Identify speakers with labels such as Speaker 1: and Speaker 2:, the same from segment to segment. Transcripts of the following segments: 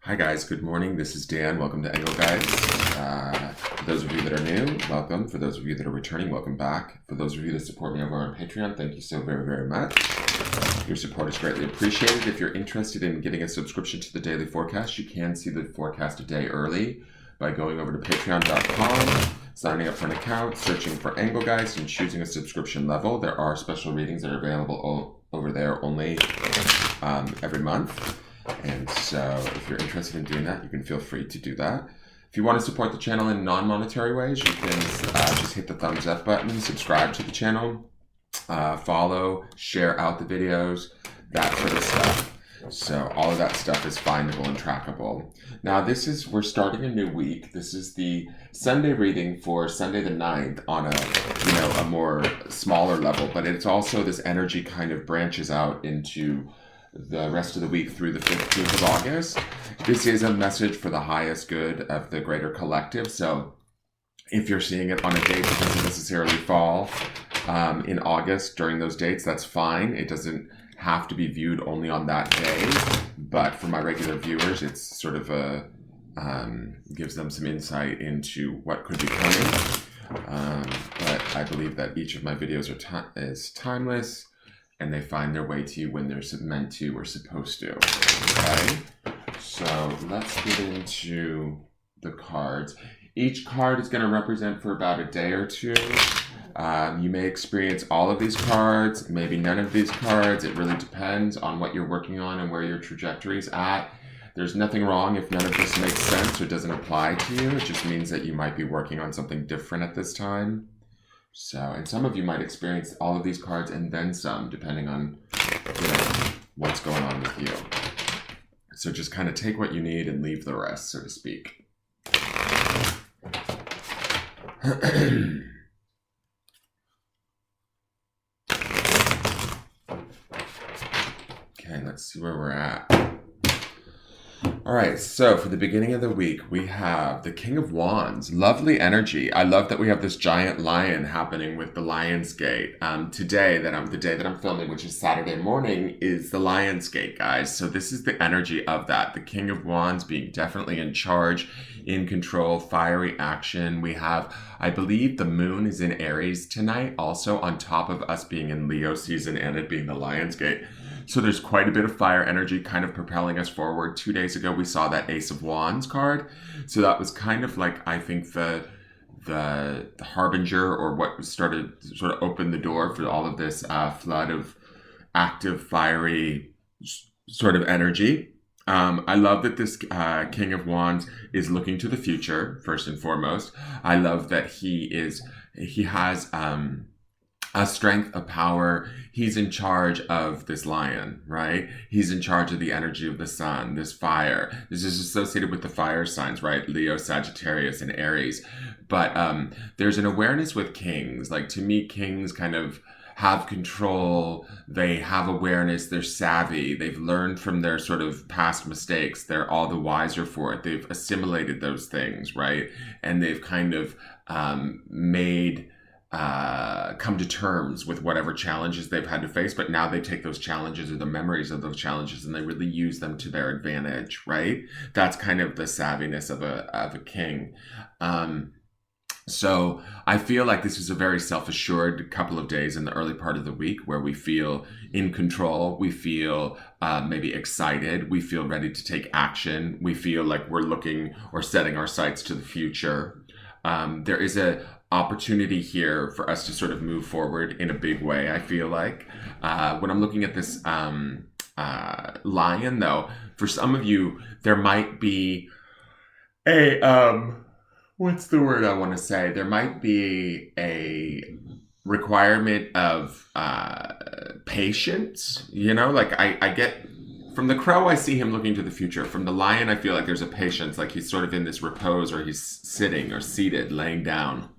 Speaker 1: Hi guys, good morning. This is Dan. Welcome to Engelgeist. For those of you that are new, welcome. For those of you that are returning, welcome back. For those of you that support me over on Patreon, thank you so very, very much. Your support is greatly appreciated. If you're interested in getting a subscription to the daily forecast, you can see the forecast a day early by going over to patreon.com, signing up for an account, searching for Engelgeist, and choosing a subscription level. There are special readings that are available over there only every month. And so if you're interested in doing that, you can feel free to do that. If you want to support the channel in non-monetary ways, you can just hit the thumbs up button, subscribe to the channel, follow, share out the videos, that sort of stuff. So all of that stuff is findable and trackable. Now we're starting a new week. This is the Sunday reading for Sunday the 9th on a more smaller level, but it's also this energy kind of branches out into the rest of the week through the 15th of August. This is a message for the highest good of the greater collective. So if you're seeing it on a date that doesn't necessarily fall in August during those dates, that's fine. It doesn't have to be viewed only on that day. But for my regular viewers, it's sort of gives them some insight into what could be coming. But I believe that each of my videos is timeless, and they find their way to you when they're meant to or supposed to. Okay? So let's get into the cards. Each card is going to represent for about a day or two. You may experience all of these cards, maybe none of these cards. It really depends on what you're working on and where your trajectory is at. There's nothing wrong if none of this makes sense or doesn't apply to you. It just means that you might be working on something different at this time. So, and some of you might experience all of these cards and then some, depending on, what's going on with you. So just kind of take what you need and leave the rest, so to speak. Okay, let's see where we're at. All right, so for the beginning of the week, we have the King of Wands. Lovely energy. I love that we have this giant lion happening with the Lion's Gate. Today, the day that I'm filming, which is Saturday morning, is the Lion's Gate, guys. So this is the energy of that. The King of Wands being definitely in charge, in control, fiery action. We have, I believe, the moon is in Aries tonight, also on top of us being in Leo season and it being the Lion's Gate. So there's quite a bit of fire energy kind of propelling us forward. 2 days ago, we saw that Ace of Wands card. So that was kind of like, I think, the harbinger, or what sort of opened the door for all of this flood of active, fiery sort of energy. I love that this King of Wands is looking to the future, first and foremost. I love that he has a strength, a power. He's in charge of this lion, right? He's in charge of the energy of the sun, this fire. This is associated with the fire signs, right? Leo, Sagittarius, and Aries. But there's an awareness with kings. Like, to me, kings kind of have control. They have awareness. They're savvy. They've learned from their sort of past mistakes. They're all the wiser for it. They've assimilated those things, right? And they've kind of come to terms with whatever challenges they've had to face, but now they take those challenges or the memories of those challenges and they really use them to their advantage, right? That's kind of the savviness of a king. So I feel like this is a very self-assured couple of days in the early part of the week where we feel in control, we feel maybe excited, we feel ready to take action, we feel like we're looking or setting our sights to the future. There is a opportunity here for us to sort of move forward in a big way, I feel like. When I'm looking at this lion, though, for some of you, there might be what's the word I want to say? There might be a requirement of patience, like I get... From the crow, I see him looking to the future. From the lion, I feel like there's a patience, like he's sort of in this repose, or he's sitting or seated, laying down,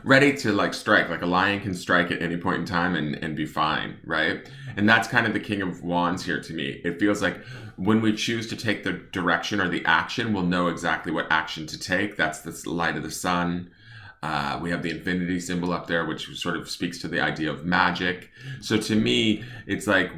Speaker 1: ready to like strike. Like a lion can strike at any point in time and be fine, right? And that's kind of the King of Wands here to me. It feels like when we choose to take the direction or the action, we'll know exactly what action to take. That's the light of the sun. We have the infinity symbol up there, which sort of speaks to the idea of magic. So to me, it's like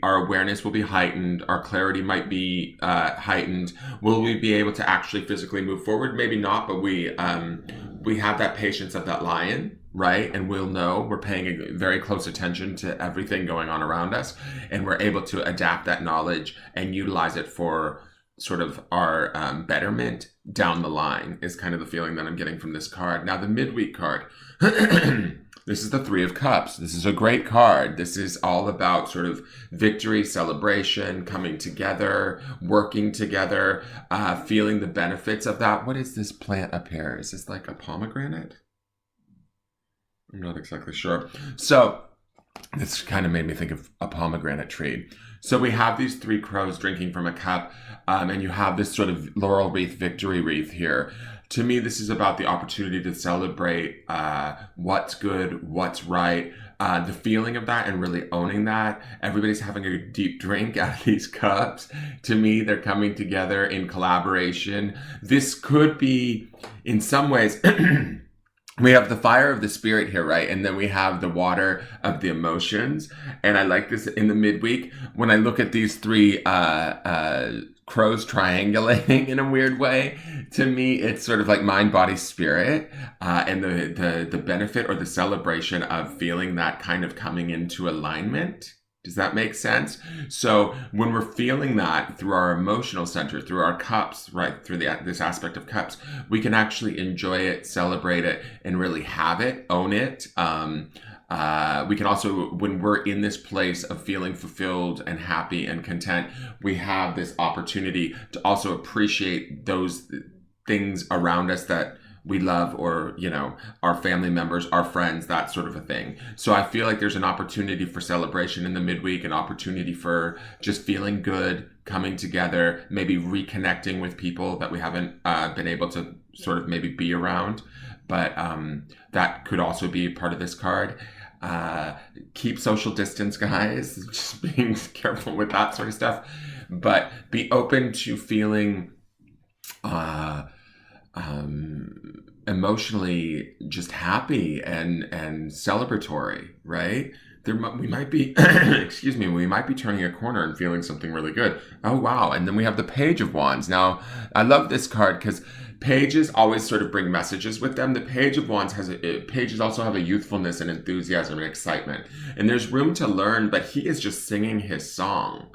Speaker 1: our awareness will be heightened. Our clarity might be heightened. Will we be able to actually physically move forward? Maybe not, but we have that patience of that lion, right? And we'll know we're paying very close attention to everything going on around us. And we're able to adapt that knowledge and utilize it for sort of our betterment down the line is kind of the feeling that I'm getting from this card. Now, the midweek card, this is the Three of Cups. This is a great card. This is all about sort of victory, celebration, coming together, working together, feeling the benefits of that. What is this plant up here? Is this like a pomegranate? I'm not exactly sure. So this kind of made me think of a pomegranate tree. So we have these three crows drinking from a cup, and you have this sort of laurel wreath, victory wreath here. To me, this is about the opportunity to celebrate what's good, what's right, the feeling of that and really owning that. Everybody's having a deep drink out of these cups. To me, they're coming together in collaboration. This could be, in some ways, we have the fire of the spirit here, right? And then we have the water of the emotions. And I like this in the midweek. When I look at these three crows triangulating in a weird way, to me, it's sort of like mind, body, spirit, and the benefit or the celebration of feeling that kind of coming into alignment. Does that make sense? So when we're feeling that through our emotional center, through our cups, right, through this aspect of cups, we can actually enjoy it, celebrate it, and really have it, own it. We can also, when we're in this place of feeling fulfilled and happy and content, we have this opportunity to also appreciate those things around us that we love, or, you know, our family members, our friends, that sort of a thing. So I feel like there's an opportunity for celebration in the midweek, an opportunity for just feeling good, coming together, maybe reconnecting with people that we haven't been able to sort of maybe be around. But that could also be part of this card. Keep social distance, guys. Just being careful with that sort of stuff. But be open to feeling emotionally just happy and celebratory, right? We might be, excuse me, we might be turning a corner and feeling something really good. Oh, wow. And then we have the Page of Wands. Now, I love this card because pages always sort of bring messages with them. The Page of Wands pages also have a youthfulness and enthusiasm and excitement. And there's room to learn, but he is just singing his song.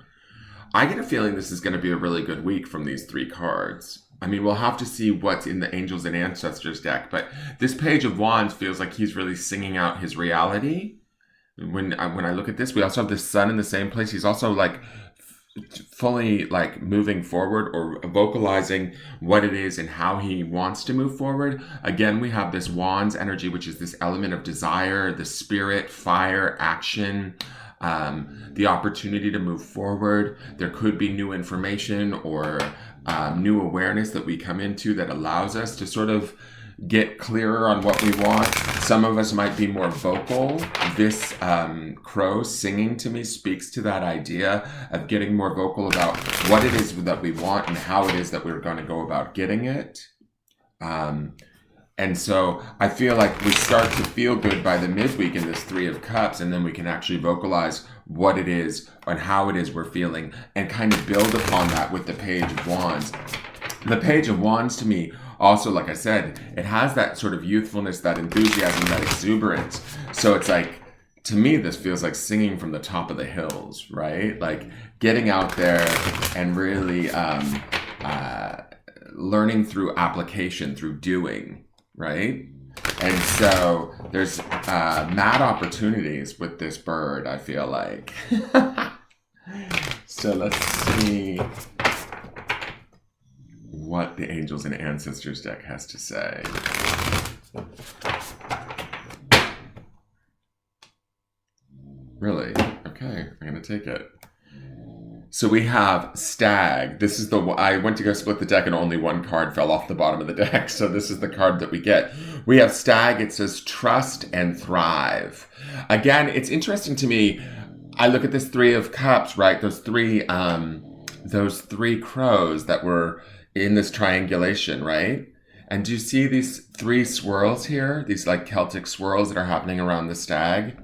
Speaker 1: I get a feeling this is going to be a really good week from these three cards. I mean, we'll have to see what's in the Angels and Ancestors deck, but this Page of Wands feels like he's really singing out his reality. When I look at this, we also have the Sun in the same place. He's also like fully like moving forward or vocalizing what it is and how he wants to move forward. Again, we have this Wands energy, which is this element of desire, the spirit, fire, action, the opportunity to move forward. There could be new information or new awareness that we come into that allows us to sort of get clearer on what we want. Some of us might be more vocal. This crow singing to me speaks to that idea of getting more vocal about what it is that we want and how it is that we're going to go about getting it. And so I feel like we start to feel good by the midweek in this Three of Cups, and then we can actually vocalize what it is and how it is we're feeling and kind of build upon that with the Page of Wands. The Page of Wands to me also, like I said, it has that sort of youthfulness, that enthusiasm, that exuberance. So it's like, to me, this feels like singing from the top of the hills, right? Like getting out there and really learning through application, through doing, right? And so there's mad opportunities with this bird, I feel like. So let's see what the Angels and Ancestors deck has to say. Really? Okay, I'm going to take it. So we have Stag. This is I went to go split the deck and only one card fell off the bottom of the deck. So this is the card that we get. We have Stag. It says trust and thrive. Again, it's interesting to me. I look at this Three of Cups, right? Those three crows that were in this triangulation, right? And do you see these 3 swirls here? These like Celtic swirls that are happening around the stag?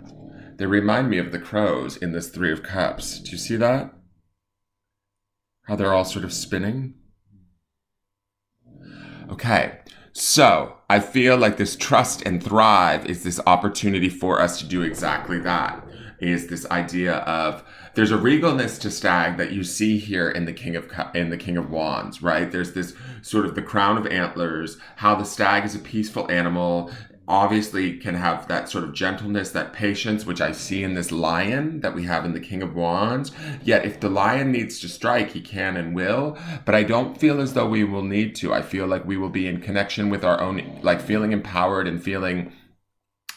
Speaker 1: They remind me of the crows in this 3 of Cups. Do you see that? How they're all sort of spinning? Okay, so I feel like this trust and thrive is this opportunity for us to do exactly that. Is this idea of there's a regalness to stag that you see here in the King of Wands, right? There's this sort of the crown of antlers, how the stag is a peaceful animal, obviously can have that sort of gentleness, that patience, which I see in this lion that we have in the King of Wands. Yet if the lion needs to strike, he can and will, but I don't feel as though we will need to. I feel like we will be in connection with our own, like feeling empowered and feeling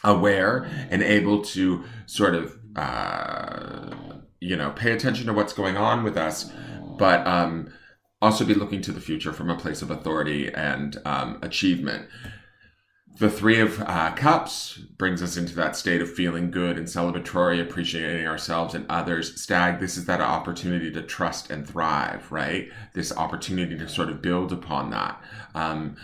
Speaker 1: aware and able to sort of pay attention to what's going on with us, but also be looking to the future from a place of authority and achievement. The 3 of Cups brings us into that state of feeling good and celebratory, appreciating ourselves and others. Stag, this is that opportunity to trust and thrive, right? This opportunity to sort of build upon that. And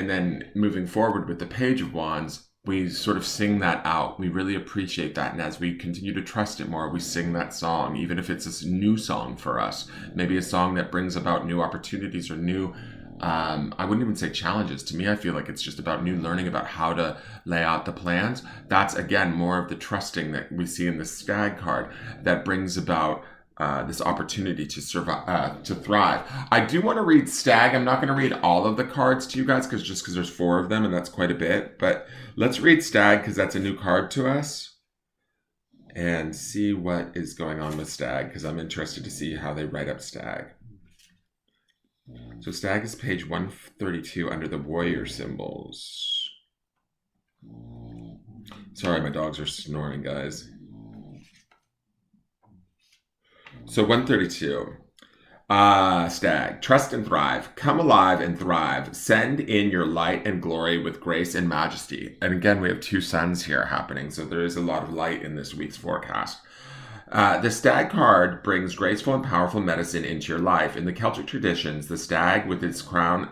Speaker 1: then moving forward with the Page of Wands, we sort of sing that out. We really appreciate that. And as we continue to trust it more, we sing that song, even if it's a new song for us, maybe a song that brings about new opportunities or new, I wouldn't even say challenges. To me, I feel like it's just about new learning about how to lay out the plans. That's, again, more of the trusting that we see in the Stag card that brings about this opportunity to survive, to thrive. I do want to read Stag. I'm not going to read all of the cards to you guys because there's 4 of them and that's quite a bit. But let's read Stag because that's a new card to us and see what is going on with Stag because I'm interested to see how they write up Stag. So Stag is page 132 under the warrior symbols. Sorry, my dogs are snoring, guys. So 132, Stag, trust and thrive, come alive and thrive, send in your light and glory with grace and majesty. And again, we have 2 suns here happening, so there is a lot of light in this week's forecast. The Stag card brings graceful and powerful medicine into your life. In the Celtic traditions, the stag with his crown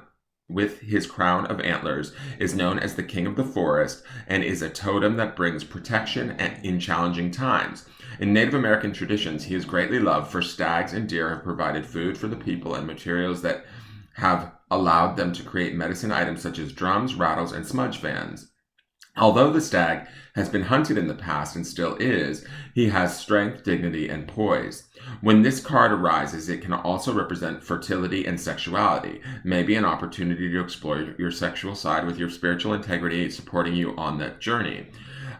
Speaker 1: of antlers is known as the king of the forest and is a totem that brings protection in challenging times. In Native American traditions, he is greatly loved, for stags and deer have provided food for the people and materials that have allowed them to create medicine items such as drums, rattles, and smudge fans. Although the stag has been hunted in the past and still is, he has strength, dignity, and poise. When this card arises, it can also represent fertility and sexuality, maybe an opportunity to explore your sexual side with your spiritual integrity supporting you on that journey.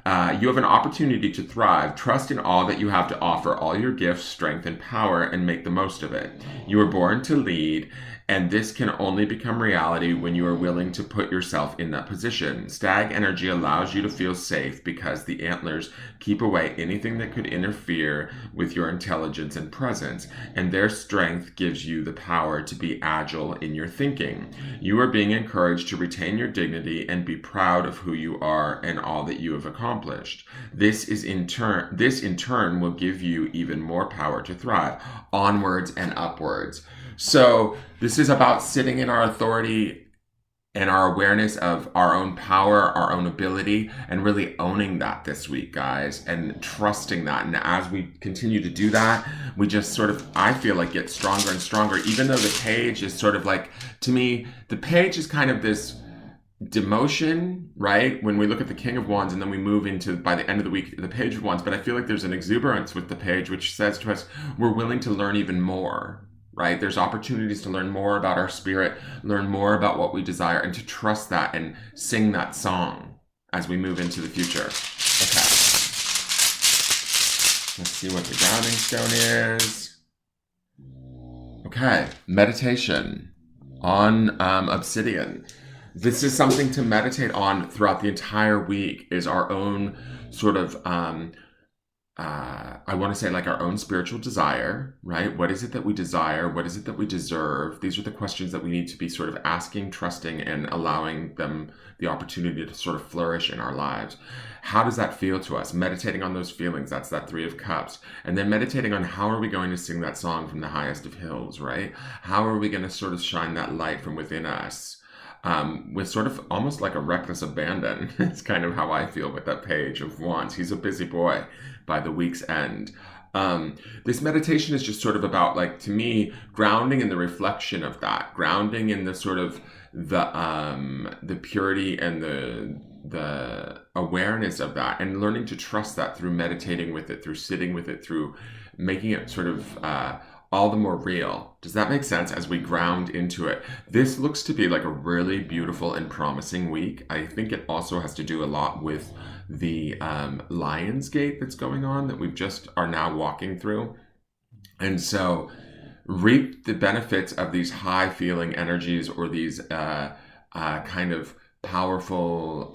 Speaker 1: You have an opportunity to thrive. Trust in all that you have to offer, all your gifts, strength, and power, and make the most of it. You were born to lead, and this can only become reality when you are willing to put yourself in that position. Stag energy allows you to feel safe because the antlers keep away anything that could interfere with your intelligence and presence, and their strength gives you the power to be agile in your thinking. You are being encouraged to retain your dignity and be proud of who you are and all that you have accomplished. This in turn will give you even more power to thrive, onwards and upwards. So this is about sitting in our authority and our awareness of our own power, our own ability, and really owning that this week, guys, and trusting that. And as we continue to do that, we just sort of, I feel like, get stronger and stronger, even though the page is sort of like, to me, the page is kind of this demotion, right? When we look at the King of Wands and then we move into, by the end of the week, the Page of Wands. But I feel like there's an exuberance with the page, which says to us, we're willing to learn even more. Right? There's opportunities to learn more about our spirit, learn more about what we desire, and to trust that and sing that song as we move into the future. Okay. Let's see what the grounding stone is. Okay. Meditation on obsidian. This is something to meditate on throughout the entire week, is our own sort of I want to say like our own spiritual desire, right? What is it that we desire? What is it that we deserve? These are the questions that we need to be sort of asking, trusting, and allowing them the opportunity to sort of flourish in our lives. How does that feel to us? Meditating on those feelings, that's that 3 of Cups. And then meditating on how are we going to sing that song from the highest of hills, right? How are we going to sort of shine that light from within us? with sort of almost like a reckless abandon. It's kind of how I feel with that page of wands. He's a busy boy by the week's end. This meditation is just sort of about, like, to me, grounding in the reflection of that, grounding in the sort of the purity and the awareness of that, and learning to trust that through meditating with it, through sitting with it, through making it sort of all the more real. Does that make sense? As we ground into it, this looks to be like a really beautiful and promising week. I think it also has to do a lot with the Lion's Gate that's going on, that we've just are now walking through. And so reap the benefits of these high feeling energies, or these kind of powerful,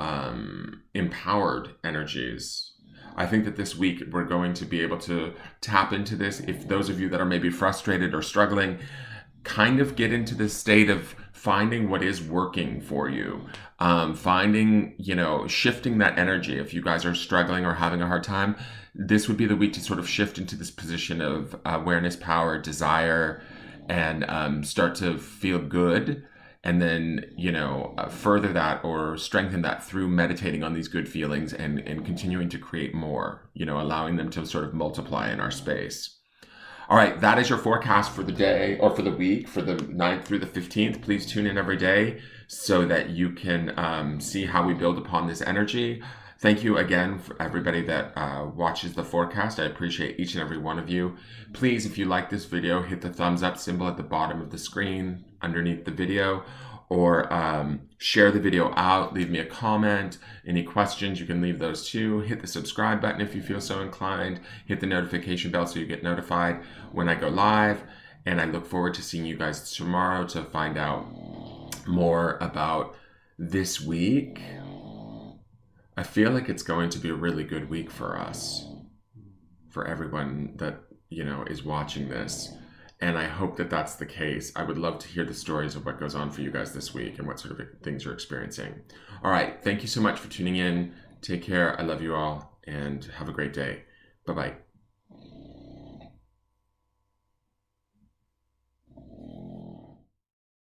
Speaker 1: empowered energies. I think that this week we're going to be able to tap into this. If those of you that are maybe frustrated or struggling, kind of get into this state of finding what is working for you, finding, shifting that energy. If you guys are struggling or having a hard time, this would be the week to sort of shift into this position of awareness, power, desire, and start to feel good. And then, further that or strengthen that through meditating on these good feelings, and continuing to create more, allowing them to sort of multiply in our space. All right, that is your forecast for the day, or for the week, for the 9th through the 15th. Please tune in every day so that you can see how we build upon this energy. Thank you again for everybody that watches the forecast. I appreciate each and every one of you. Please, if you like this video, hit the thumbs up symbol at the bottom of the screen underneath the video, or share the video out, leave me a comment. Any questions, you can leave those too. Hit the subscribe button if you feel so inclined. Hit the notification bell so you get notified when I go live. And I look forward to seeing you guys tomorrow to find out more about this week. I feel like it's going to be a really good week for us, for everyone that, is watching this. And I hope that that's the case. I would love to hear the stories of what goes on for you guys this week and what sort of things you're experiencing. All right. Thank you so much for tuning in. Take care. I love you all, and have a great day. Bye-bye.